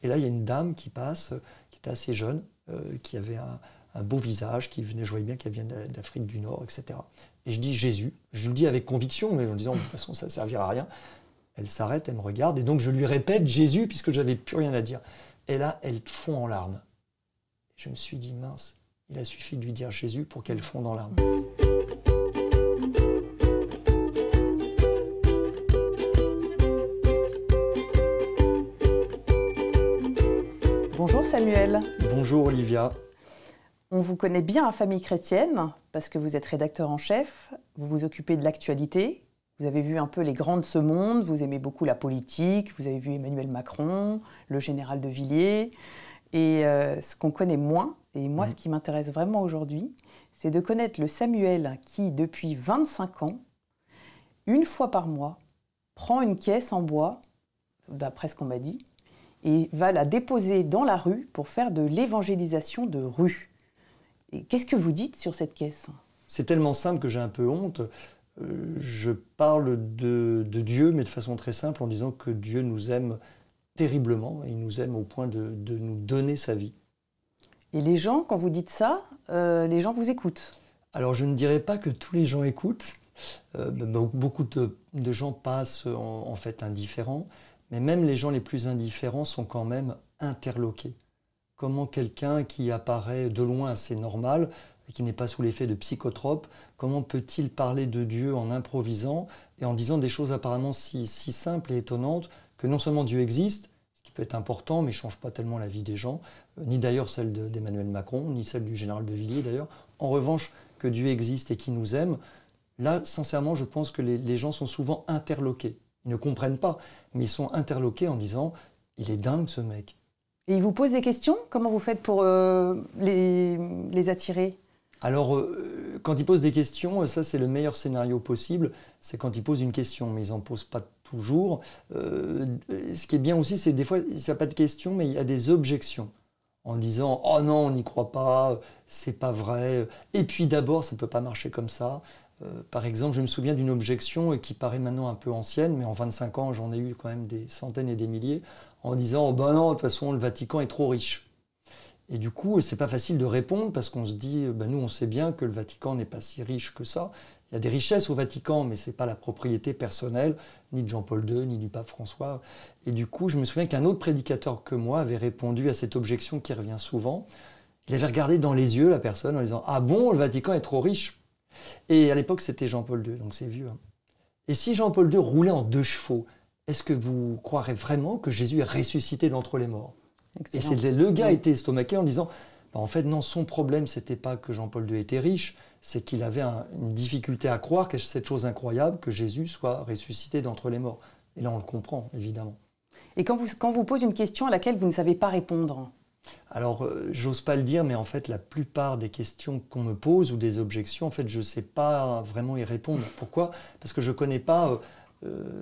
Et là, il y a une dame qui passe, qui était assez jeune, qui avait un beau visage, qui venait, je voyais bien qu'elle vient d'Afrique du Nord, etc. Et je dis Jésus. Je le dis avec conviction, mais en disant, de toute façon, ça ne servira à rien. Elle s'arrête, elle me regarde, et donc je lui répète Jésus, puisque je n'avais plus rien à dire. Et là, elle fond en larmes. Je me suis dit, mince, il a suffi de lui dire Jésus pour qu'elle fonde en larmes. Bonjour Samuel. Bonjour Olivia. On vous connaît bien à Famille Chrétienne parce que vous êtes rédacteur en chef, vous vous occupez de l'actualité, vous avez vu un peu les grands de ce monde, vous aimez beaucoup la politique, vous avez vu Emmanuel Macron, le général de Villiers. Et ce qu'on connaît moins, et moi ce qui m'intéresse vraiment aujourd'hui, c'est de connaître le Samuel qui, depuis 25 ans, une fois par mois, prend une caisse en bois, d'après ce qu'on m'a dit, et va la déposer dans la rue pour faire de l'évangélisation de rue. Et qu'est-ce que vous dites sur cette caisse ? C'est tellement simple que j'ai un peu honte. Je parle de Dieu, mais de façon très simple, en disant que Dieu nous aime terriblement, et il nous aime au point de nous donner sa vie. Et les gens, quand vous dites ça, les gens vous écoutent ? Alors je ne dirais pas que tous les gens écoutent. Beaucoup de gens passent en fait indifférents, mais même les gens les plus indifférents sont quand même interloqués. Comment quelqu'un qui apparaît de loin assez normal, qui n'est pas sous l'effet de psychotropes, comment peut-il parler de Dieu en improvisant et en disant des choses apparemment si simples et étonnantes que non seulement Dieu existe, ce qui peut être important mais ne change pas tellement la vie des gens, ni d'ailleurs celle d'Emmanuel Macron, ni celle du général de Villiers d'ailleurs. En revanche, que Dieu existe et qu'il nous aime, là sincèrement je pense que les gens sont souvent interloqués. Ils ne comprennent pas, mais ils sont interloqués en disant « il est dingue ce mec ». Et ils vous posent des questions ? Comment vous faites pour les attirer ? Alors, quand ils posent des questions, ça c'est le meilleur scénario possible, c'est quand ils posent une question, mais ils n'en posent pas toujours. Ce qui est bien aussi, c'est des fois, il n'y a pas de questions, mais il y a des objections, en disant « oh non, on n'y croit pas, c'est pas vrai, et puis d'abord, ça ne peut pas marcher comme ça ». Par exemple, je me souviens d'une objection qui paraît maintenant un peu ancienne, mais en 25 ans, j'en ai eu quand même des centaines et des milliers, en disant « oh ben non, de toute façon, le Vatican est trop riche ». Et du coup, c'est pas facile de répondre parce qu'on se dit, nous on sait bien que le Vatican n'est pas si riche que ça. Il y a des richesses au Vatican, mais c'est pas la propriété personnelle, ni de Jean-Paul II, ni du pape François. Et du coup, je me souviens qu'un autre prédicateur que moi avait répondu à cette objection qui revient souvent. Il avait regardé dans les yeux la personne en disant « ah bon, le Vatican est trop riche ?» Et à l'époque, c'était Jean-Paul II, donc c'est vieux. Hein. Et si Jean-Paul II roulait en 2 chevaux, est-ce que vous croirez vraiment que Jésus est ressuscité d'entre les morts ? Excellent. Et le gars était estomaqué en disant en fait non, son problème c'était pas que Jean-Paul II était riche, c'est qu'il avait une difficulté à croire que cette chose incroyable que Jésus soit ressuscité d'entre les morts. Et là on le comprend évidemment. Et quand vous posez une question à laquelle vous ne savez pas répondre ? Alors j'ose pas le dire, mais en fait la plupart des questions qu'on me pose ou des objections, en fait je sais pas vraiment y répondre. Pourquoi ? Parce que je connais pas.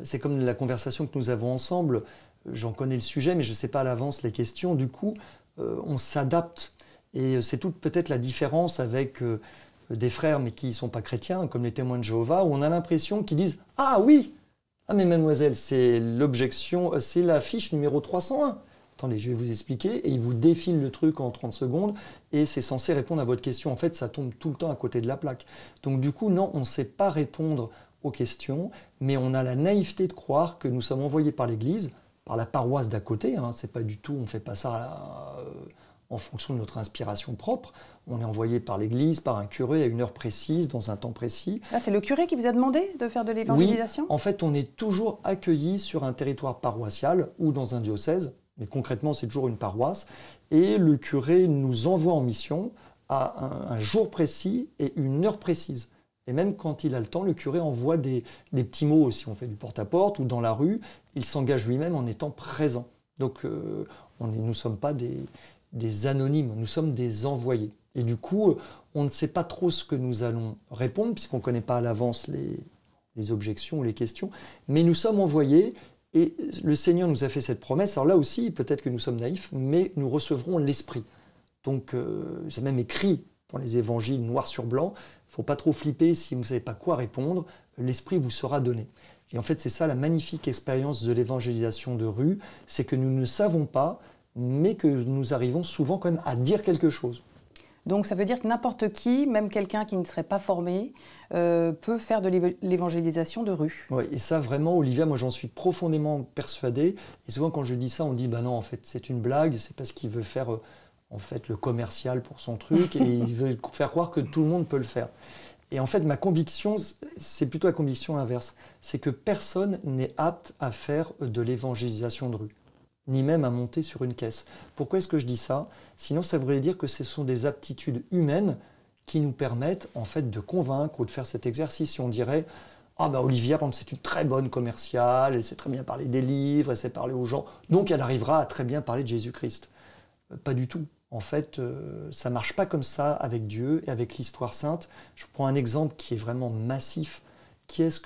C'est comme la conversation que nous avons ensemble. J'en connais le sujet, mais je ne sais pas à l'avance les questions. Du coup, on s'adapte. Et c'est toute peut-être la différence avec des frères, mais qui ne sont pas chrétiens, comme les témoins de Jéhovah, où on a l'impression qu'ils disent « ah oui, ah mais mademoiselle, c'est l'objection, c'est la fiche numéro 301. Attendez, je vais vous expliquer. » Et ils vous défilent le truc en 30 secondes, et c'est censé répondre à votre question. En fait, ça tombe tout le temps à côté de la plaque. Donc du coup, non, on ne sait pas répondre aux questions, mais on a la naïveté de croire que nous sommes envoyés par l'Église, par la paroisse d'à côté, hein, c'est pas du tout, on ne fait pas ça en fonction de notre inspiration propre. On est envoyé par l'Église, par un curé à une heure précise, dans un temps précis. Ah, c'est le curé qui vous a demandé de faire de l'évangélisation ? Oui, en fait, on est toujours accueilli sur un territoire paroissial ou dans un diocèse, mais concrètement, c'est toujours une paroisse. Et le curé nous envoie en mission à un jour précis et une heure précise. Et même quand il a le temps, le curé envoie des petits mots, si on fait du porte-à-porte ou dans la rue, il s'engage lui-même en étant présent. Donc nous ne sommes pas des anonymes, nous sommes des envoyés. Et du coup, on ne sait pas trop ce que nous allons répondre, puisqu'on ne connaît pas à l'avance les objections ou les questions, mais nous sommes envoyés et le Seigneur nous a fait cette promesse. Alors là aussi, peut-être que nous sommes naïfs, mais nous recevrons l'Esprit. Donc c'est même écrit dans les évangiles noir sur blanc, il ne faut pas trop flipper si vous ne savez pas quoi répondre, l'Esprit vous sera donné. Et en fait, c'est ça la magnifique expérience de l'évangélisation de rue, c'est que nous ne savons pas, mais que nous arrivons souvent quand même à dire quelque chose. Donc ça veut dire que n'importe qui, même quelqu'un qui ne serait pas formé, peut faire de l'évangélisation de rue. Oui, et ça vraiment, Olivia, moi j'en suis profondément persuadé. Et souvent quand je dis ça, on dit bah non, en fait c'est une blague, c'est parce qu'il veut faire en fait le commercial pour son truc et il veut faire croire que tout le monde peut le faire. Et en fait, ma conviction, c'est plutôt la conviction inverse, c'est que personne n'est apte à faire de l'évangélisation de rue, ni même à monter sur une caisse. Pourquoi est-ce que je dis ça? Sinon, ça voudrait dire que ce sont des aptitudes humaines qui nous permettent en fait de convaincre ou de faire cet exercice. Si on dirait « Ah bah Olivia, par exemple, c'est une très bonne commerciale, elle sait très bien parler des livres, elle sait parler aux gens, donc elle arrivera à très bien parler de Jésus-Christ. » Pas du tout. En fait, ça ne marche pas comme ça avec Dieu et avec l'histoire sainte. Je prends un exemple qui est vraiment massif. Qui est-ce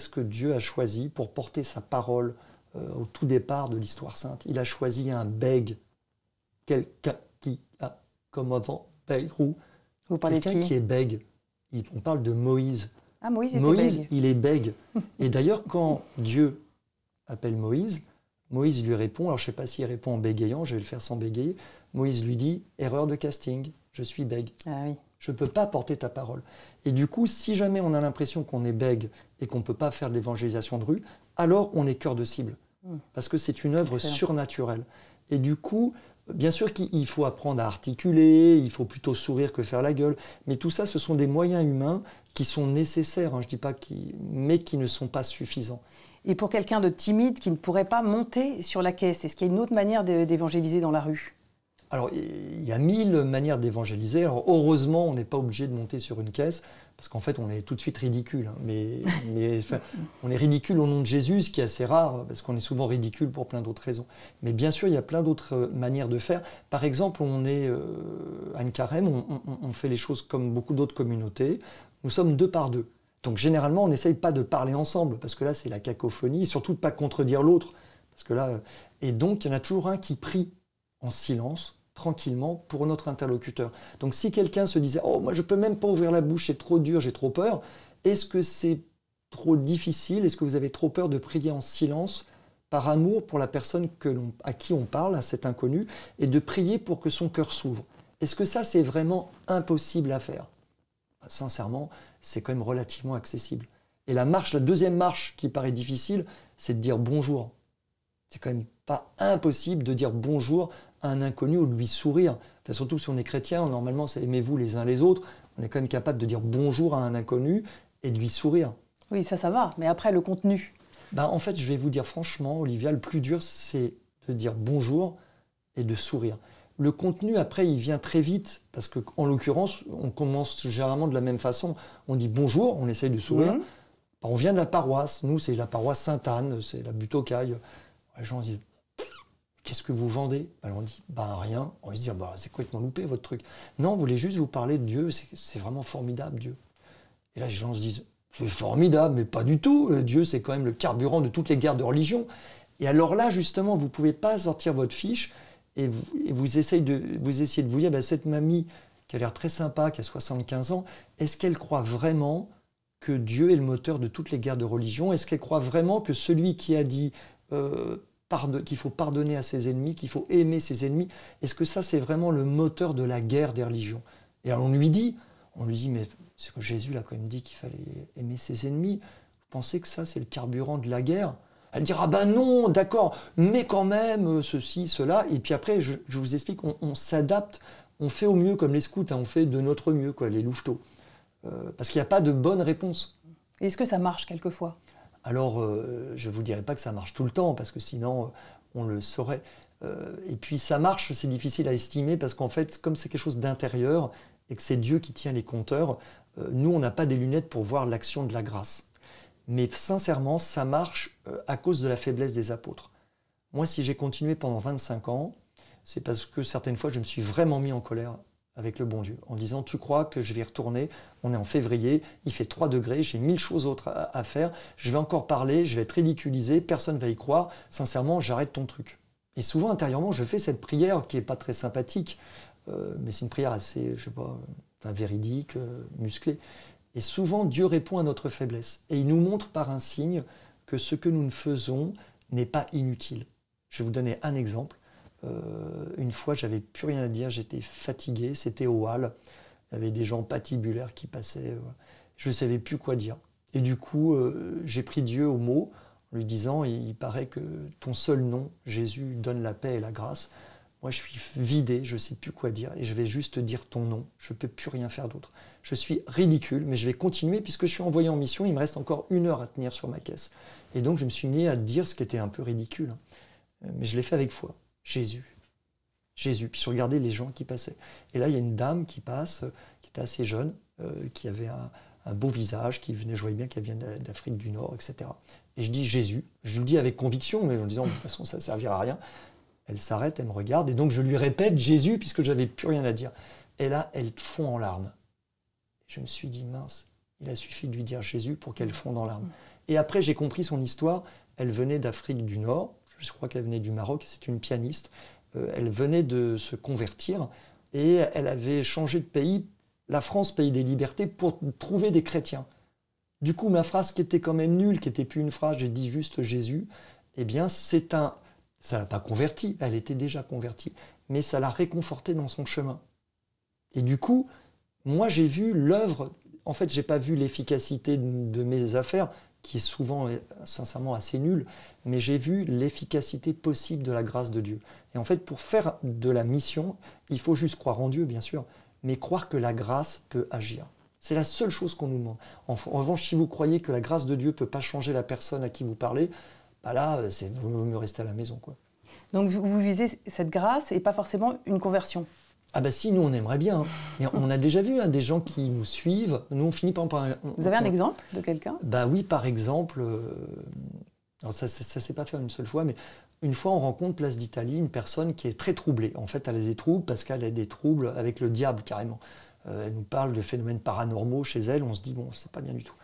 que Dieu a choisi pour porter sa parole au tout départ de l'histoire sainte? Il a choisi un bègue. Quelqu'un qui a, comme avant, bègue. Vous parlez de quelqu'un qui? qui est bègue. On parle de Moïse. Ah, Moïse était Moïse, bègue. il est bègue. Et d'ailleurs, quand Dieu appelle Moïse, Moïse lui répond, alors je ne sais pas s'il répond en bégayant, je vais le faire sans bégayer. Moïse lui dit « Erreur de casting, je suis bègue. Ah oui. Je ne peux pas porter ta parole. » Et du coup, si jamais on a l'impression qu'on est bègue et qu'on ne peut pas faire de l'évangélisation de rue, alors on est cœur de cible. Parce que c'est une œuvre surnaturelle. Et du coup, bien sûr qu'il faut apprendre à articuler, il faut plutôt sourire que faire la gueule, mais tout ça, ce sont des moyens humains qui sont nécessaires, hein, je ne dis pas mais qui ne sont pas suffisants. Et pour quelqu'un de timide qui ne pourrait pas monter sur la caisse, est-ce qu'il y a une autre manière d'évangéliser dans la rue? Alors, il y a 1000 manières d'évangéliser. Alors, heureusement, on n'est pas obligé de monter sur une caisse, parce qu'en fait, on est tout de suite ridicule. Hein. Mais enfin, on est ridicule au nom de Jésus, ce qui est assez rare, parce qu'on est souvent ridicule pour plein d'autres raisons. Mais bien sûr, il y a plein d'autres manières de faire. Par exemple, on est à une carême, on fait les choses comme beaucoup d'autres communautés. Nous sommes 2 par 2. Donc, généralement, on n'essaye pas de parler ensemble, parce que là, c'est la cacophonie, et surtout de ne pas contredire l'autre. Parce que là, et donc, il y en a toujours un qui prie en silence, tranquillement, pour notre interlocuteur. Donc si quelqu'un se disait « Oh, moi je ne peux même pas ouvrir la bouche, c'est trop dur, j'ai trop peur », est-ce que c'est trop difficile? Est-ce que vous avez trop peur de prier en silence par amour pour la personne à qui on parle, à cet inconnu, et de prier pour que son cœur s'ouvre? Est-ce que ça, c'est vraiment impossible à faire? Sincèrement, c'est quand même relativement accessible. Et la deuxième marche qui paraît difficile, c'est de dire bonjour. C'est quand même pas impossible de dire bonjour à un inconnu ou de lui sourire. Enfin, surtout si on est chrétien, normalement c'est aimez-vous les uns les autres. On est quand même capable de dire bonjour à un inconnu et de lui sourire. Oui, ça va. Mais après, le contenu? En fait, je vais vous dire franchement, Olivia, le plus dur, c'est de dire bonjour et de sourire. Le contenu, après, il vient très vite, parce qu'en l'occurrence, on commence généralement de la même façon. On dit bonjour, on essaye de sourire. On vient de la paroisse. Nous, c'est la paroisse Sainte-Anne, c'est la butte aux cailles. Les gens disent « Qu'est-ce que vous vendez ?» Alors on dit « Rien ». On va se dire « C'est complètement loupé votre truc ». Non, on voulait juste vous parler de Dieu, c'est vraiment formidable Dieu. Et là les gens se disent « C'est formidable, mais pas du tout. Dieu c'est quand même le carburant de toutes les guerres de religion. » Et alors là justement, vous ne pouvez pas sortir votre fiche et vous essayez de vous dire « Cette mamie qui a l'air très sympa, qui a 75 ans, est-ce qu'elle croit vraiment que Dieu est le moteur de toutes les guerres de religion? Est-ce qu'elle croit vraiment que celui qui a dit qu'il faut pardonner à ses ennemis, qu'il faut aimer ses ennemis, est-ce que ça c'est vraiment le moteur de la guerre des religions? » Et alors on lui dit, mais c'est que Jésus l'a quand même dit qu'il fallait aimer ses ennemis. Vous pensez que ça c'est le carburant de la guerre? Elle dira non, d'accord, mais quand même ceci, cela. Et puis après, je vous explique, on s'adapte, on fait au mieux comme les scouts, hein, on fait de notre mieux, quoi, les louveteaux. Parce qu'il n'y a pas de bonne réponse. Est-ce que ça marche quelquefois? Alors, je ne vous dirai pas que ça marche tout le temps, parce que sinon, on le saurait. Et puis, ça marche, c'est difficile à estimer, parce qu'en fait, comme c'est quelque chose d'intérieur, et que c'est Dieu qui tient les compteurs, nous, on n'a pas des lunettes pour voir l'action de la grâce. Mais sincèrement, ça marche à cause de la faiblesse des apôtres. Moi, si j'ai continué pendant 25 ans, c'est parce que certaines fois, je me suis vraiment mis en colère avec le bon Dieu, en disant « Tu crois que je vais y retourner? On est en février, il fait 3 degrés, j'ai 1000 choses autres à faire, je vais encore parler, je vais être ridiculisé, personne ne va y croire, sincèrement, j'arrête ton truc. » Et souvent, intérieurement, je fais cette prière qui n'est pas très sympathique, mais c'est une prière assez, je sais pas, véridique, musclée. Et souvent, Dieu répond à notre faiblesse. Et il nous montre par un signe que ce que nous ne faisons n'est pas inutile. Je vais vous donner un exemple. Une fois, j'avais plus rien à dire, j'étais fatigué, c'était au hall. Il y avait des gens patibulaires qui passaient. Je ne savais plus quoi dire. Et du coup, j'ai pris Dieu au mot, en lui disant, il paraît que ton seul nom, Jésus, donne la paix et la grâce. Moi, je suis vidé, je ne sais plus quoi dire, et je vais juste dire ton nom. Je ne peux plus rien faire d'autre. Je suis ridicule, mais je vais continuer, puisque je suis envoyé en mission, il me reste encore 1 heure à tenir sur ma caisse. Et donc, je me suis mis à dire ce qui était un peu ridicule. Mais je l'ai fait avec foi. Jésus. Jésus. Puis je regardais les gens qui passaient. Et là, il y a une dame qui passe, qui était assez jeune, qui avait un beau visage, qui venait, je voyais bien qu'elle vient d'Afrique du Nord, etc. Et je dis Jésus. Je le dis avec conviction, mais en disant, de toute façon, ça ne servira à rien. Elle s'arrête, elle me regarde, et donc je lui répète Jésus, puisque je n'avais plus rien à dire. Et là, elle fond en larmes. Je me suis dit, mince, il a suffi de lui dire Jésus pour qu'elle fonde en larmes. Et après, j'ai compris son histoire. Elle venait d'Afrique du Nord, je crois qu'elle venait du Maroc, c'est une pianiste. Elle venait de se convertir, et elle avait changé de pays, la France, pays des libertés, pour trouver des chrétiens. Du coup, ma phrase qui était quand même nulle, qui n'était plus une phrase, j'ai dit juste Jésus, eh bien, ça ne l'a pas convertie, elle était déjà convertie, mais ça l'a réconfortée dans son chemin. Et du coup, moi j'ai vu l'œuvre, en fait je n'ai pas vu l'efficacité de mes affaires, qui est souvent sincèrement assez nulle, mais j'ai vu l'efficacité possible de la grâce de Dieu. Et en fait, pour faire de la mission, il faut juste croire en Dieu, bien sûr, mais croire que la grâce peut agir. C'est la seule chose qu'on nous demande. En revanche, si vous croyez que la grâce de Dieu ne peut pas changer la personne à qui vous parlez, bah là, vous vaut mieux rester à la maison, quoi. Donc vous visez cette grâce et pas forcément une conversion. Ah bah si, nous on aimerait bien. Hein. Mais on a déjà vu des gens qui nous suivent. Nous on finit par... Vous avez un exemple de quelqu'un ? Bah oui, par exemple, alors ça s'est pas fait une seule fois, mais une fois on rencontre Place d'Italie une personne qui est très troublée. En fait, elle a des troubles parce qu'elle a des troubles avec le diable carrément. Elle nous parle de phénomènes paranormaux chez elle, on se dit bon, c'est pas bien du tout.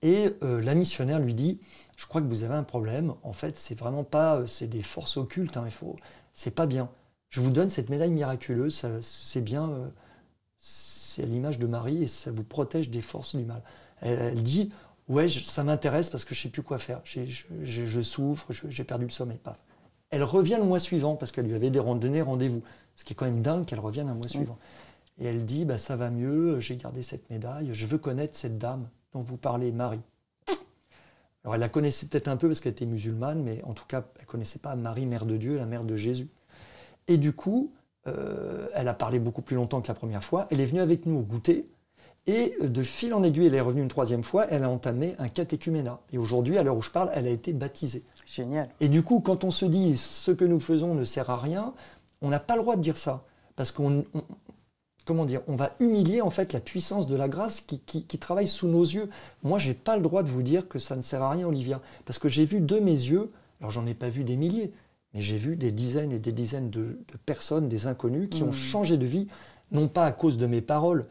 Et la missionnaire lui dit, je crois que vous avez un problème, en fait c'est vraiment pas, c'est des forces occultes, hein, c'est pas bien. Je vous donne cette médaille miraculeuse, c'est bien, c'est à l'image de Marie et ça vous protège des forces du mal. Elle dit, ouais, ça m'intéresse parce que je sais plus quoi faire, je souffre, j'ai perdu le sommeil, paf. Elle revient le mois suivant parce qu'elle lui avait donné rendez-vous, ce qui est quand même dingue qu'elle revienne un mois suivant. Et elle dit, bah, ça va mieux, j'ai gardé cette médaille, je veux connaître cette dame dont vous parlez, Marie. Alors elle la connaissait peut-être un peu parce qu'elle était musulmane, mais en tout cas, elle ne connaissait pas Marie, mère de Dieu, la mère de Jésus. Et du coup, elle a parlé beaucoup plus longtemps que la première fois, elle est venue avec nous au goûter, et de fil en aiguille, elle est revenue une 3e fois, elle a entamé un catéchuménat. Et aujourd'hui, à l'heure où je parle, elle a été baptisée. Génial. Et du coup, quand on se dit, ce que nous faisons ne sert à rien, on n'a pas le droit de dire ça, parce qu'on... Comment dire, on va humilier en fait la puissance de la grâce qui travaille sous nos yeux. Moi, je n'ai pas le droit de vous dire que ça ne sert à rien, Olivia, parce que j'ai vu de mes yeux, alors j'en ai pas vu des milliers, mais j'ai vu des dizaines et des dizaines de personnes, des inconnus, qui ont changé de vie, non pas à cause de mes paroles,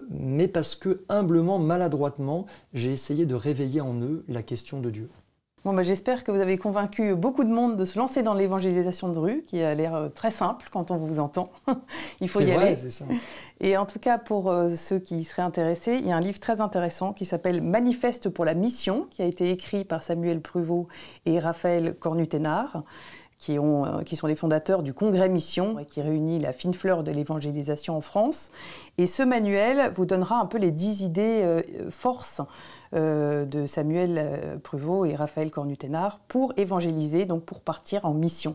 mais parce que, humblement, maladroitement, j'ai essayé de réveiller en eux la question de Dieu. Bon, bah, j'espère que vous avez convaincu beaucoup de monde de se lancer dans l'évangélisation de rue, qui a l'air très simple quand on vous entend. Il faut y aller. C'est ça. Et en tout cas, pour ceux qui seraient intéressés, il y a un livre très intéressant qui s'appelle « Manifeste pour la mission », qui a été écrit par Samuel Pruvot et Raphaël Cornu-Ténart, qui sont les fondateurs du Congrès Mission, et qui réunit la fine fleur de l'évangélisation en France. Et ce manuel vous donnera un peu les 10 idées forces de Samuel Pruvot et Raphaël Cornu-Ténart pour évangéliser, donc pour partir en mission.